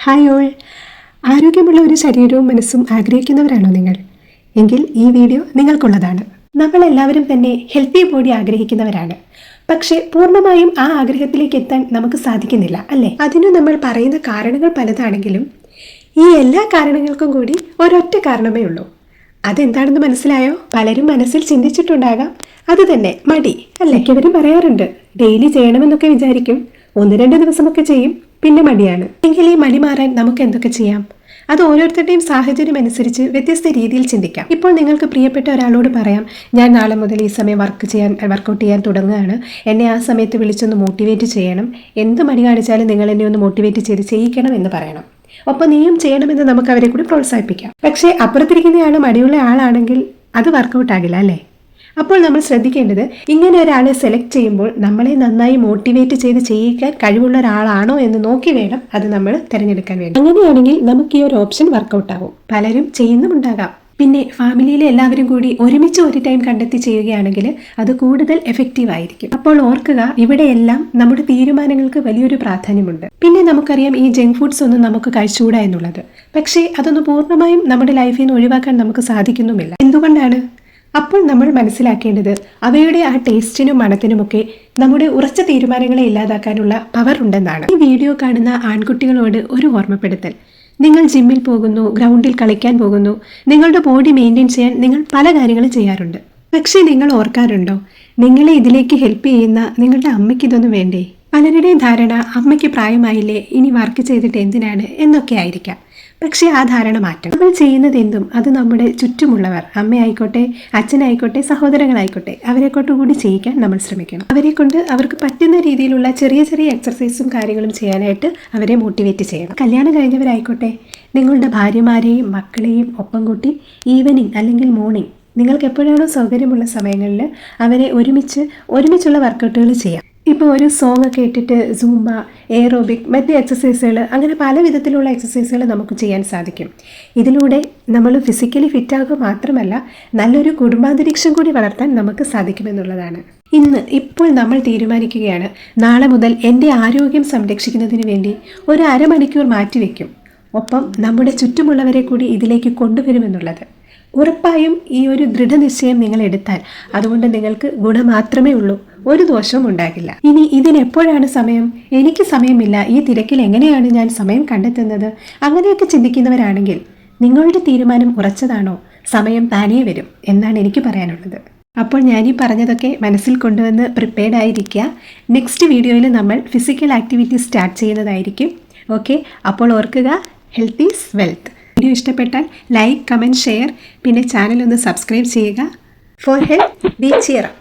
Hi all, ആരോഗ്യമുള്ള ഒരു ശരീരവും മനസ്സും ആഗ്രഹിക്കുന്നവരാണോ നിങ്ങൾ? എങ്കിൽ ഈ വീഡിയോ നിങ്ങൾക്കുള്ളതാണ്. നമ്മളെല്ലാവരും തന്നെ ഹെൽത്തി ബോഡി ആഗ്രഹിക്കുന്നവരാണ്. പക്ഷേ പൂർണ്ണമായും ആ ആഗ്രഹത്തിലേക്ക് എത്താൻ നമുക്ക് സാധിക്കുന്നില്ല, അല്ലേ? അതിനു നമ്മൾ പറയുന്ന കാരണങ്ങൾ പലതാണെങ്കിലും ഈ എല്ലാ കാരണങ്ങൾക്കും കൂടി ഒരൊറ്റ കാരണമേ ഉള്ളൂ. അതെന്താണെന്ന് മനസ്സിലായോ? പലരും മനസ്സിൽ ചിന്തിച്ചിട്ടുണ്ടാകാം, അത് തന്നെ മടി, അല്ലേ? ഇവരും പറയാറുണ്ട് ഡെയിലി ചെയ്യണമെന്നൊക്കെ വിചാരിക്കും, 1-2 ദിവസമൊക്കെ ചെയ്യും, പിന്നെ മടിയാണ്. എങ്കിൽ ഈ മടി മാറാൻ നമുക്ക് എന്തൊക്കെ ചെയ്യാം? അത് ഓരോരുത്തരുടെയും സാഹചര്യം അനുസരിച്ച് വ്യത്യസ്ത രീതിയിൽ ചിന്തിക്കാം. ഇപ്പോൾ നിങ്ങൾക്ക് പ്രിയപ്പെട്ട ഒരാളോട് പറയാം, ഞാൻ നാളെ മുതൽ ഈ സമയം വർക്കൗട്ട് ചെയ്യാൻ തുടങ്ങുകയാണ്, എന്നെ ആ സമയത്ത് വിളിച്ചൊന്ന് മോട്ടിവേറ്റ് ചെയ്യണം, എന്ത് മടി കാണിച്ചാലും നിങ്ങൾ എന്നെ ഒന്ന് മോട്ടിവേറ്റ് ചെയ്ത് ചെയ്യിക്കണം എന്ന് പറയണം. ഒപ്പം നീയും ചെയ്യണമെന്ന് നമുക്ക് അവരെ കൂടി പ്രോത്സാഹിപ്പിക്കാം. പക്ഷേ അപ്പുറത്തിരിക്കുന്നയാൾ മടിയുള്ള ആളാണെങ്കിൽ അത് വർക്കൗട്ട് ആകില്ല, അല്ലേ? അപ്പോൾ നമ്മൾ ശ്രദ്ധിക്കേണ്ടത്, ഇങ്ങനെ ഒരാളെ സെലക്ട് ചെയ്യുമ്പോൾ നമ്മളെ നന്നായി മോട്ടിവേറ്റ് ചെയ്ത് ചെയ്യിക്കാൻ കഴിവുള്ള ഒരാളാണോ എന്ന് നോക്കി വേണം അത് നമ്മൾ തിരഞ്ഞെടുക്കാൻ വേണ്ടി. അങ്ങനെയാണെങ്കിൽ നമുക്ക് ഈ ഒരു ഓപ്ഷൻ വർക്കൗട്ട് ആവും. പലരും ചെയ്യുന്നുമുണ്ടാകാം. പിന്നെ ഫാമിലിയിലെ എല്ലാവരും കൂടി ഒരുമിച്ച് ഒരു ടൈം കണ്ടെത്തി ചെയ്യുകയാണെങ്കിൽ അത് കൂടുതൽ എഫക്റ്റീവ് ആയിരിക്കും. അപ്പോൾ ഓർക്കുക, ഇവിടെയെല്ലാം നമ്മുടെ തീരുമാനങ്ങൾക്ക് വലിയൊരു പ്രാധാന്യമുണ്ട്. പിന്നെ നമുക്കറിയാം ഈ ജങ്ക് ഫുഡ്സ് ഒന്നും നമുക്ക് കഴിച്ചുകൂടാ എന്നുള്ളത്. പക്ഷേ അതൊന്നും പൂർണ്ണമായും നമ്മുടെ ലൈഫിൽ നിന്ന് ഒഴിവാക്കാൻ നമുക്ക് സാധിക്കുന്നുമില്ല. എന്തുകൊണ്ടാണ്? അപ്പോൾ നമ്മൾ മനസ്സിലാക്കേണ്ടത്, അവയുടെ ആ ടേസ്റ്റിനും മണത്തിനുമൊക്കെ നമ്മുടെ ഉറച്ച തീരുമാനങ്ങളെ ഇല്ലാതാക്കാനുള്ള പവർ ഉണ്ടെന്നാണ്. ഈ വീഡിയോ കാണുന്ന ആൺകുട്ടികളോട് ഒരു ഓർമ്മപ്പെടുത്തൽ: നിങ്ങൾ ജിമ്മിൽ പോകുന്നു, ഗ്രൗണ്ടിൽ കളിക്കാൻ പോകുന്നു, നിങ്ങളുടെ ബോഡി മെയിൻറ്റെയിൻ ചെയ്യാൻ നിങ്ങൾ പല കാര്യങ്ങളും ചെയ്യാറുണ്ട്. പക്ഷേ നിങ്ങൾ ഓർക്കാറുണ്ടോ, നിങ്ങളെ ഇതിലേക്ക് ഹെൽപ്പ് ചെയ്യുന്ന നിങ്ങളുടെ അമ്മയ്ക്ക് ഇതൊന്നും വേണ്ടേ? പലരുടെയും ധാരണ അമ്മയ്ക്ക് പ്രായമായില്ലേ, ഇനി വർക്ക് ചെയ്തിട്ട് എന്തിനാണ് എന്നൊക്കെ ആയിരിക്കാം. പക്ഷേ ആ ധാരണ മാറ്റണം. നമ്മൾ ചെയ്യുന്നത് എന്തും അത് നമ്മുടെ ചുറ്റുമുള്ളവർ, അമ്മയായിക്കോട്ടെ, അച്ഛനായിക്കോട്ടെ, സഹോദരങ്ങളായിക്കോട്ടെ, അവരെക്കൊണ്ട് കൂടി ചെയ്യിക്കാൻ നമ്മൾ ശ്രമിക്കണം. അവരെ കൊണ്ട് അവർക്ക് പറ്റുന്ന രീതിയിലുള്ള ചെറിയ ചെറിയ എക്സർസൈസും കാര്യങ്ങളും ചെയ്യാനായിട്ട് അവരെ മോട്ടിവേറ്റ് ചെയ്യണം. കല്യാണം കഴിഞ്ഞവരായിക്കോട്ടെ, നിങ്ങളുടെ ഭാര്യമാരെയും മക്കളെയും ഒപ്പം കൂട്ടി ഈവനിങ് അല്ലെങ്കിൽ മോർണിംഗ്, നിങ്ങൾക്ക് എപ്പോഴാണോ സൗകര്യമുള്ള സമയങ്ങളിൽ അവരെ ഒരുമിച്ചുള്ള വർക്കൗട്ടുകൾ ചെയ്യാം. ഇപ്പോൾ ഒരു സോങ് ഒക്കെ ഇട്ടിട്ട് സൂംബ, എയറോബിക്, മറ്റ് എക്സസൈസുകൾ, അങ്ങനെ പല വിധത്തിലുള്ള എക്സസൈസുകൾ നമുക്ക് ചെയ്യാൻ സാധിക്കും. ഇതിലൂടെ നമ്മൾ ഫിസിക്കലി ഫിറ്റാകുക മാത്രമല്ല, നല്ലൊരു കുടുംബാന്തരീക്ഷം കൂടി വളർത്താൻ നമുക്ക് സാധിക്കുമെന്നുള്ളതാണ്. ഇപ്പോൾ നമ്മൾ തീരുമാനിക്കുകയാണ്, നാളെ മുതൽ എൻ്റെ ആരോഗ്യം സംരക്ഷിക്കുന്നതിന് വേണ്ടി ഒരു അരമണിക്കൂർ മാറ്റിവെക്കും, ഒപ്പം നമ്മുടെ ചുറ്റുമുള്ളവരെ കൂടി ഇതിലേക്ക് കൊണ്ടുവരുമെന്നുള്ളത്. ഉറപ്പായും ഈ ഒരു ദൃഢനിശ്ചയം നിങ്ങൾ എടുത്താൽ അതുകൊണ്ട് നിങ്ങൾക്ക് ഗുണം മാത്രമേ ഉള്ളൂ, ഒരു ദോഷവും ഉണ്ടാകില്ല. ഇനി ഇതിനെപ്പോഴാണ് സമയം, എനിക്ക് സമയമില്ല, ഈ തിരക്കിൽ എങ്ങനെയാണ് ഞാൻ സമയം കണ്ടെത്തുന്നത്, അങ്ങനെയൊക്കെ ചിന്തിക്കുന്നവരാണെങ്കിൽ നിങ്ങളുടെ തീരുമാനം ഉറച്ചതാണോ, സമയം താനേ വരും എന്നാണ് എനിക്ക് പറയാനുള്ളത്. അപ്പോൾ ഞാനീ പറഞ്ഞതൊക്കെ മനസ്സിൽ കൊണ്ടുവന്ന് പ്രിപ്പയർഡ് ആയിരിക്കുക. നെക്സ്റ്റ് വീഡിയോയിൽ നമ്മൾ ഫിസിക്കൽ ആക്ടിവിറ്റി സ്റ്റാർട്ട് ചെയ്യുന്നതായിരിക്കും. ഓക്കെ, അപ്പോൾ ഓർക്കുക, ഹെൽത്ത് ഈസ് വെൽത്ത്. വീഡിയോ ഇഷ്ടപ്പെട്ടാൽ ലൈക്ക്, കമൻറ്റ്, ഷെയർ, പിന്നെ ചാനൽ ഒന്ന് സബ്സ്ക്രൈബ് ചെയ്യുക. For health B cheer up.